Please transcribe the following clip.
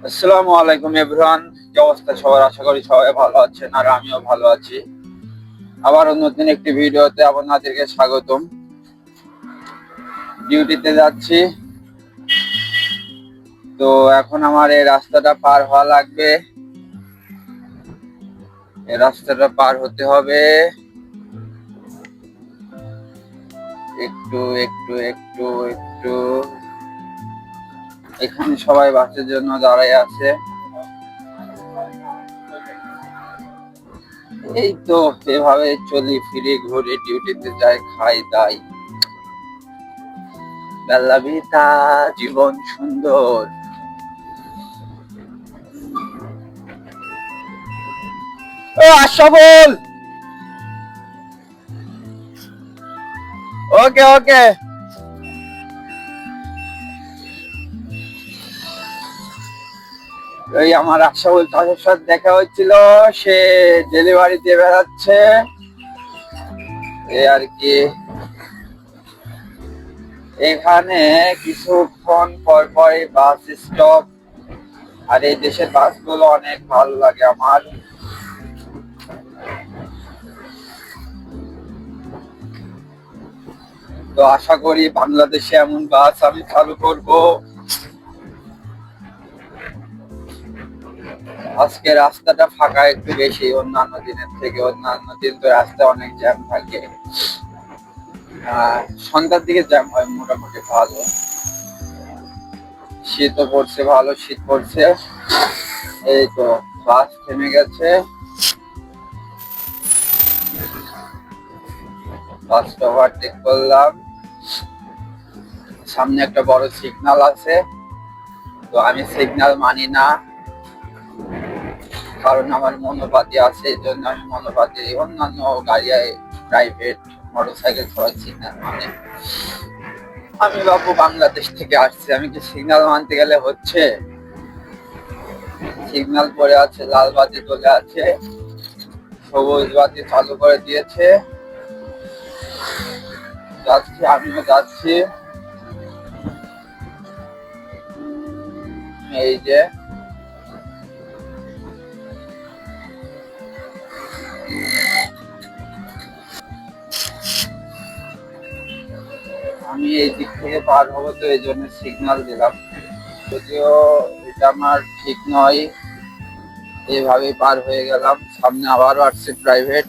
আসসালামু আলাইকুম এভরিওয়ান। কি অবস্থা সবার? আশা করি সবাই ভালো আছেন আর আমিও ভালো আছি। আবার নতুন একটি ভিডিওতে আপনাদেরকে স্বাগতম। ডিউটিতে যাচ্ছি, তো এখন আমার এই রাস্তাটা পার হওয়া লাগবে। এই রাস্তাটা পার হতে হবে একটু একটু একটু একটু। এখানে সবাই বাসের জন্য দাঁড়ায় আছে। এই তো এভাবে চলি ফিরি ঘুরি, ডিউটিতে যাই, খাই দাই। বেলা ভিতা, জীবন সুন্দর। ও আশরাফুল, ওকে ওকে। ওই আমার আশরাফুল চাচার সাথে দেখা হচ্ছিল, সে ডেলিভারি দিয়ে বেড়াচ্ছে এই আর কি। এখানে কিছুক্ষণ পর পরই বাস স্টপ, আর এই দেশের বাসগুলো অনেক ভালো লাগে আমার। তো আশা করি বাংলাদেশে এমন বাস আমি চালু করব। আজকে রাস্তাটা ফাঁকা একটু বেশি অন্যান্য দিনের থেকে। অন্যান্য দিন তো রাস্তায় অনেক জ্যাম থাকে, সন্ধ্যার দিকে জ্যাম হয় মোটামুটি ভালো। শীতও পড়ছে, ভালো শীত পড়ছে। এই তো বাস থেমে গেছে, বাসটা ওভারটেক করলাম। সামনে একটা বড় সিগন্যাল আছে, তো আমি সিগন্যাল মানি না, কারণ আমার মনোপাতি আছে। এই জন্য আমি মনোপাতি, অন্যান্য গাড়ি প্রাইভেট মোটরসাইকেল সবাই সিগন্যাল মানে। আমি বাবু বাংলাদেশ থেকে আসছি, আমি কি সিগন্যাল মানতে গেলে হচ্ছে? সিগন্যাল পড়ে আছে, লাল বাতি চলে আছে, সবুজ বাতি চালু করে দিয়েছে। যাচ্ছি, আমিও যাচ্ছি। এই যে আমি এই দিক থেকে পার হবো, তো এই জন্য সিগন্যাল দিলাম। যদিও এটা আমার ঠিক নয়, এইভাবে পার হয়ে গেলাম। সামনে আবারও আসছে প্রাইভেট,